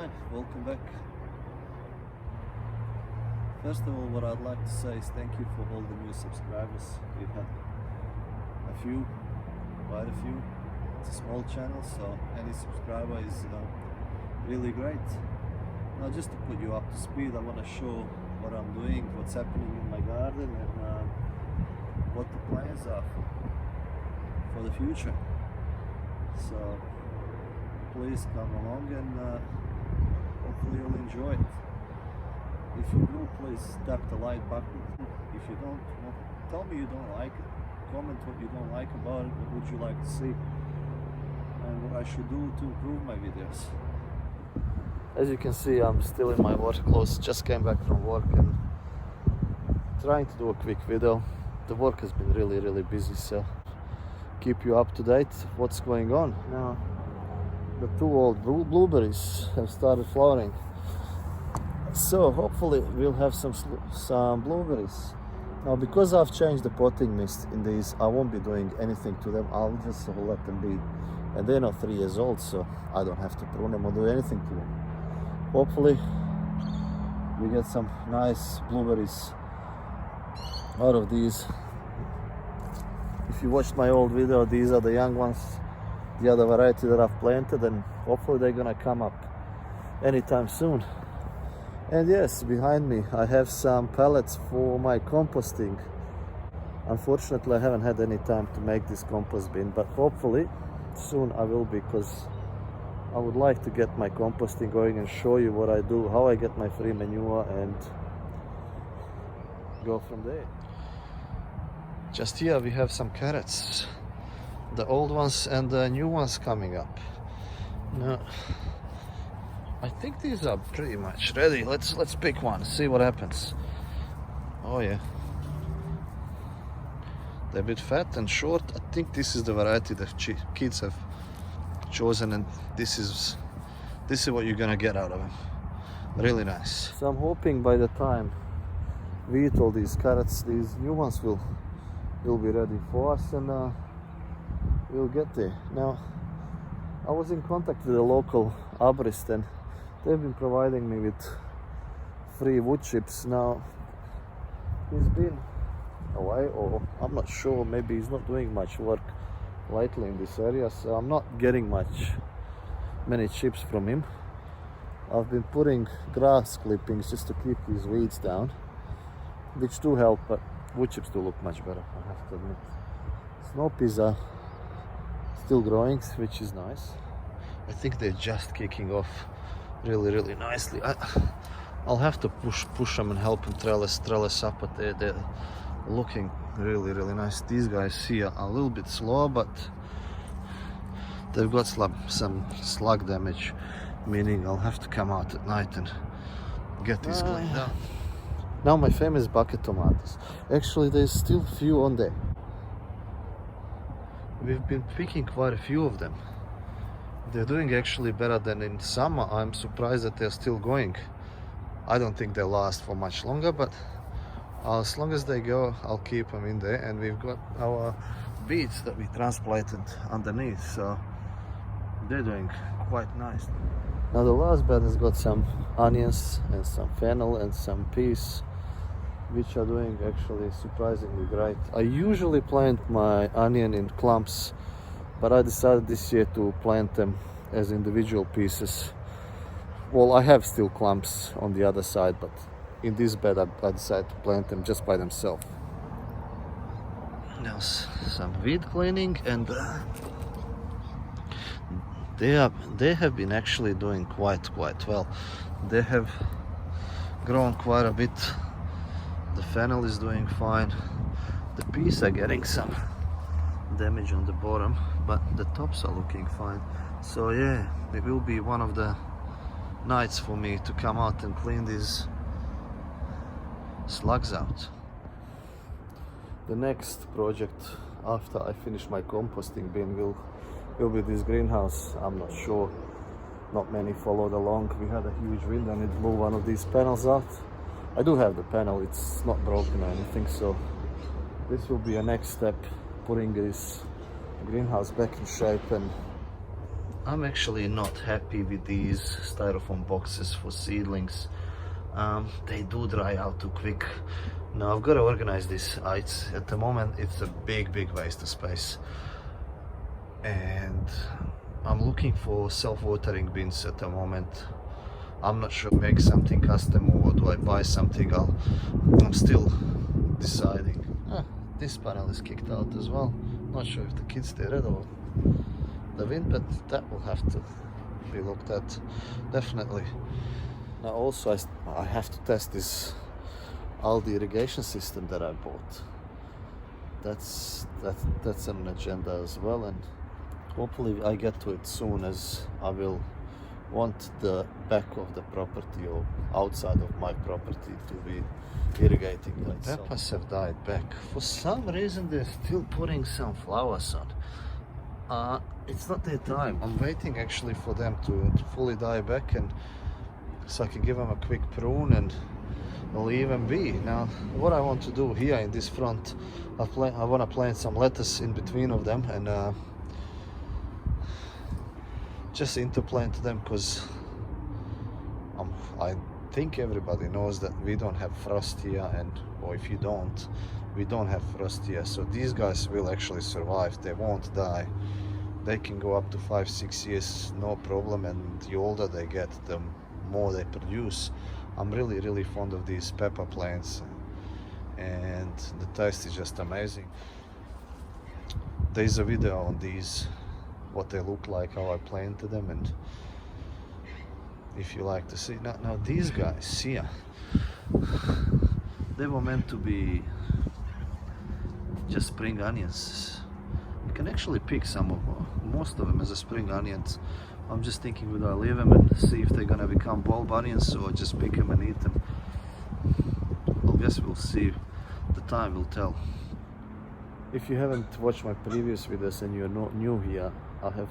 Hi, welcome back. First of all, what I'd like to say is thank you for all the new subscribers. We've had quite a few. It's a small channel, so any subscriber is really great. Now, just to put you up to speed, I want to show what I'm doing, what's happening in my garden, and what the plans are for the future. So please come along and hopefully you'll enjoy it. If you do, please tap the like button. If you don't, well, tell me you don't like it. Comment what you don't like about it, what would you like to see, and what I should do to improve my videos. As you can see, I'm still in my work clothes. Just came back from work and trying to do a quick video. The work has been really busy, so keep you up to date what's going on. Now, the two old blueberries have started flowering, so hopefully we'll have some blueberries. Now, because I've changed the potting mix in these, I won't be doing anything to them. I'll just let them be, and they're not 3 years old, so I don't have to prune them or do anything to them. Hopefully we get some nice blueberries out of these. If you watched my old video, these are the young ones, the other variety that I've planted, and hopefully they're gonna come up anytime soon. And yes, behind me I have some pellets for my composting. Unfortunately, I haven't had any time to make this compost bin, but hopefully soon I will, because I would like to get my composting going and show you what I do, how I get my free manure, and go from there. Just here we have some carrots, the old ones and the new ones coming up. Now, I think these are pretty much ready. Let's pick one, see what happens. Oh yeah, they're a bit fat and short. I think this is the variety that kids have chosen, and this is what you're gonna get out of them. Really nice. So I'm hoping by the time we eat all these carrots, these new ones will be ready for us, and we'll get there. Now, I was in contact with a local arborist, and they've been providing me with free wood chips. Now, he's been away, or I'm not sure, maybe he's not doing much work lately in this area, so I'm not getting many chips from him. I've been putting grass clippings just to keep these weeds down, which do help, but wood chips do look much better, I have to admit. Snow peas are still growing, which is nice. I think they're just kicking off really nicely. I'll have to push them and help them trellis up, but they're looking really nice. These guys here are a little bit slow, but they've got some slug damage, meaning I'll have to come out at night and get these cleaned up. Now, my famous bucket tomatoes. Actually, there's still a few on there. We've been picking quite a few of them. They're doing actually better than in summer. I'm surprised that they're still going. I don't think they'll last for much longer, but as long as they go, I'll keep them in there. And we've got our beets that we transplanted underneath, so they're doing quite nice. Now, the last bed has got some onions and some fennel and some peas, which are doing actually surprisingly great. I usually plant my onion in clumps, but I decided this year to plant them as individual pieces. Well, I have still clumps on the other side, but in this bed I decided to plant them just by themselves. Now, some weed cleaning, and they have been actually doing quite well. They have grown quite a bit. The fennel is doing fine. The peas are getting some damage on the bottom, but the tops are looking fine. So yeah, it will be one of the nights for me to come out and clean these slugs out. The next project after I finish my composting bin will be this greenhouse. I'm not sure, not many followed along. We had a huge wind and it blew one of these panels out. I do have the panel, it's not broken or anything, so this will be a next step, putting this greenhouse back in shape and I'm actually not happy with these styrofoam boxes for seedlings. They do dry out too quick. Now I've got to organize this. At the moment it's a big waste of space, and I'm looking for self-watering bins at the moment. I'm not sure make something custom or do I buy something. I'm still deciding. This panel is kicked out as well. Not sure if the kids stayed at or the wind, but that will have to be looked at definitely. Now also I have to test this Aldi irrigation system that I bought. That's an agenda as well, and hopefully I get to it soon, as I will want the back of the property or outside of my property to be irrigating. The peppers have died back. For some reason they're still putting some flowers on. It's not their time. I'm waiting actually for them to fully die back, and so I can give them a quick prune and leave them be. Now what I want to do here in this front, I want to plant some lettuce in between of them, and just interplant them, because I think everybody knows that we don't have frost here, or if you don't, we don't have frost here, so these guys will actually survive. They won't die. They can go up to 5-6 years, no problem, and the older they get, the more they produce. I'm really fond of these pepper plants, and the taste is just amazing. There's a video on these, what they look like, how I planted them, and if you like to see. Now these guys here, they were meant to be just spring onions. You can actually pick most of them as a spring onions. I'm just thinking, would I leave them and see if they're gonna become bulb onions, or just pick them and eat them? I guess we'll see. The time will tell. If you haven't watched my previous videos and you're not new here, I have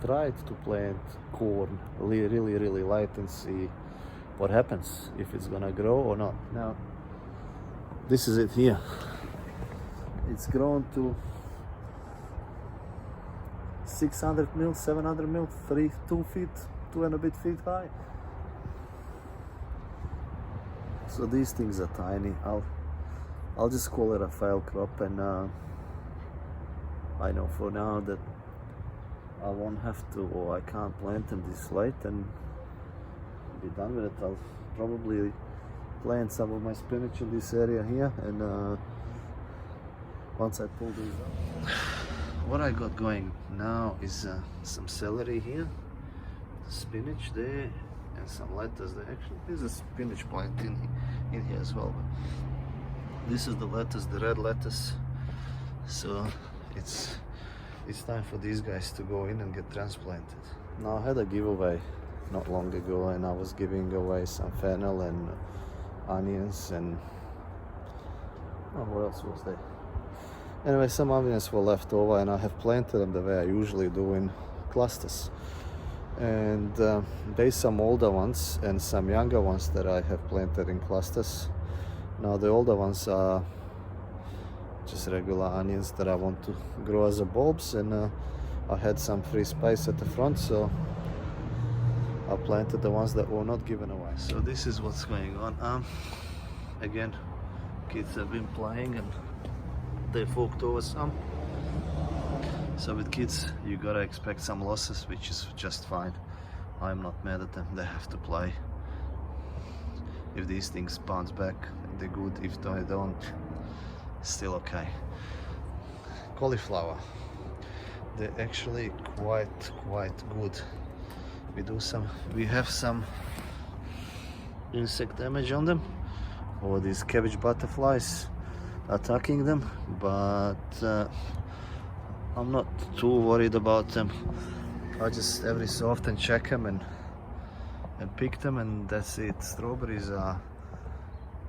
tried to plant corn really light and see what happens, if it's gonna grow or not. Now this is it here. It's grown to 600 mil, 700 mil, 2 feet, 2 and a bit feet high. So these things are tiny. I'll just call it a fail crop, and I know for now that I won't have to, or I can't plant them this late and be done with it. I'll probably plant some of my spinach in this area here, and once I pull these out. What I got going now is some celery here, spinach there, and some lettuce there. Actually, there's a spinach plant in here as well. But this is the lettuce, the red lettuce. So it's time for these guys to go in and get transplanted. Now I had a giveaway not long ago, and I was giving away some fennel and onions and what else was there? Anyway, some onions were left over, and I have planted them the way I usually do, in clusters. And there's some older ones and some younger ones that I have planted in clusters. Now the older ones are just regular onions that I want to grow as a bulbs, and I had some free space at the front, so I planted the ones that were not given away. So this is what's going on. Again, kids have been playing and they forked over some. So with kids you gotta expect some losses, which is just fine. I'm not mad at them, they have to play. If these things bounce back, they're good. If they don't, still okay. Cauliflower, they're actually quite good. We have some insect damage on them, or these cabbage butterflies attacking them, but I'm not too worried about them. I just every so often check them and pick them, and that's it. Strawberries are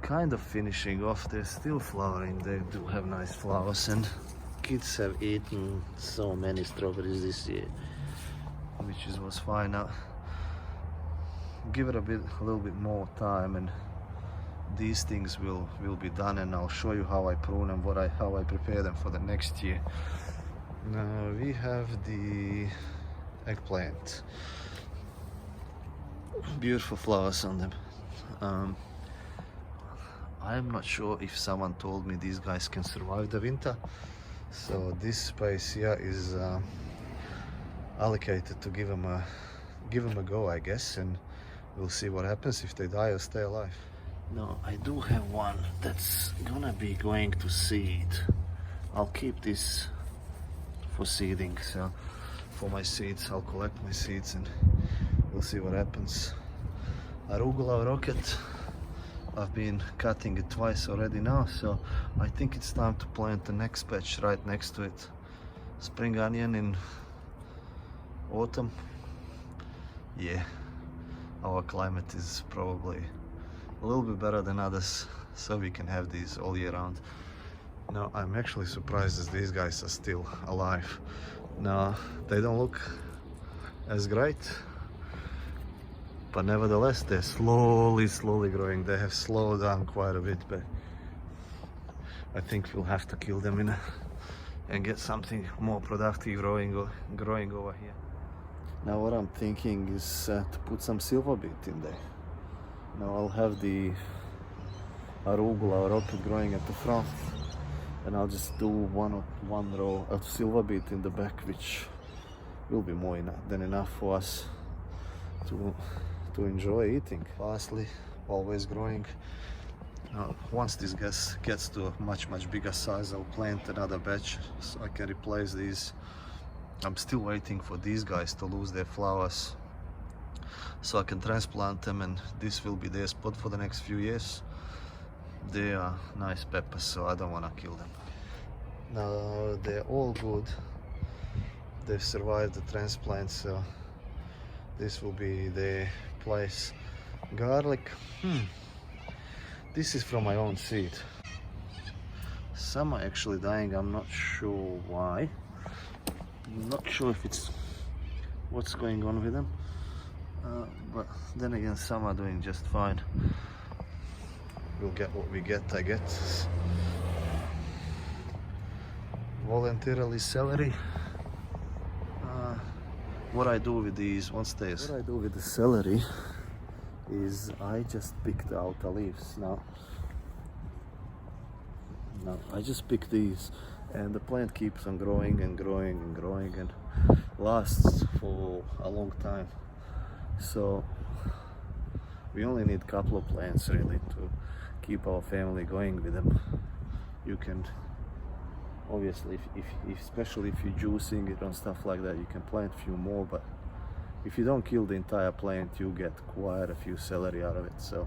kind of finishing off. They're still flowering. They do have nice flowers, and kids have eaten so many strawberries this year, which was fine. Now give it a little bit more time, and these things will be done, and I'll show you how I prune them, how I prepare them for the next year. Now we have the eggplant. Beautiful flowers on them. I'm not sure if someone told me these guys can survive the winter. So this space here is allocated to give them a go, I guess, and we'll see what happens if they die or stay alive. Now I do have one that's gonna be going to seed. I'll keep this for seeding, so for my seeds I'll collect my seeds and we'll see what happens. Arugula rocket, I've been cutting it twice already now, so I think it's time to plant the next patch right next to it. Spring onion in autumn. Yeah, our climate is probably a little bit better than others, so we can have these all year round. Now I'm actually surprised that these guys are still alive. Now they don't look as great, but nevertheless they're slowly growing. They have slowed down quite a bit, but I think we'll have to kill them and get something more productive growing over here. Now what I'm thinking is to put some silver beet in there. Now I'll have the arugula or rocket growing at the front, and I'll just do one row of silver beet in the back, which will be more than enough for us to enjoy eating. Parsley, always growing. Now, once this gets to a much bigger size, I'll plant another batch so I can replace these. I'm still waiting for these guys to lose their flowers so I can transplant them, and this will be their spot for the next few years. They are nice peppers, so I don't want to kill them. Now they're all good. They've survived the transplant, so this will be their place. Garlic, this is from my own seed. Some are actually dying, I'm not sure why. I'm not sure if it's what's going on with them, but then again some are doing just fine. We'll get what we get, I guess. Voluntarily celery. What I do with these, what I do with the celery is I just pick the outer leaves. Now I just pick these, and the plant keeps on growing and lasts for a long time. So we only need a couple of plants really to keep our family going with them. You can obviously, especially if you're juicing it and stuff like that, you can plant a few more, but if you don't kill the entire plant, you get quite a few celery out of it. So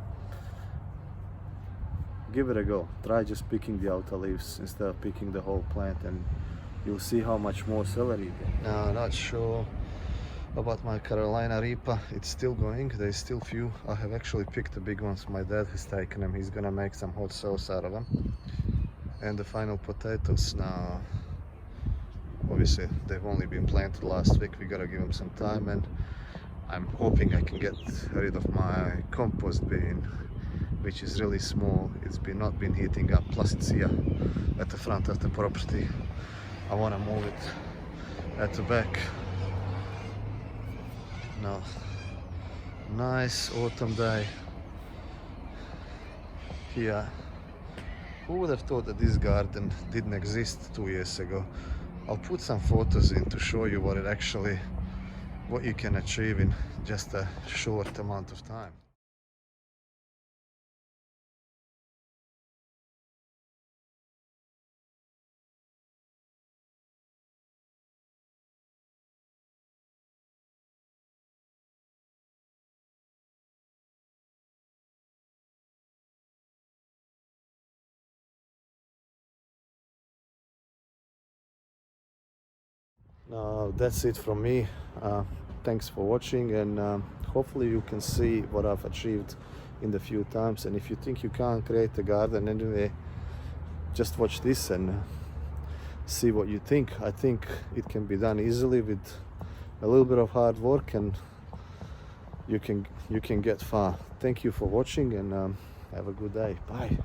give it a go. Try just picking the outer leaves instead of picking the whole plant, and you'll see how much more celery you get. Now, not sure about my Carolina Reaper. It's still going. There's still few. I have actually picked the big ones. My dad has taken them. He's gonna make some hot sauce out of them. And the final potatoes. Now obviously they've only been planted last week. We gotta give them some time, and I'm hoping I can get rid of my compost bin, which is really small. It's not been heating up, plus it's here at the front of the property. I want to move it at the back. Now, nice autumn day here. Who would have thought that this garden didn't exist 2 years ago? I'll put some photos in to show you what you can achieve in just a short amount of time. Now that's it from me. Thanks for watching, and hopefully you can see what I've achieved in the few times. And if you think you can't create a garden anyway, just watch this and see what you think. I think it can be done easily with a little bit of hard work, and you can get far. Thank you for watching, and have a good day. Bye.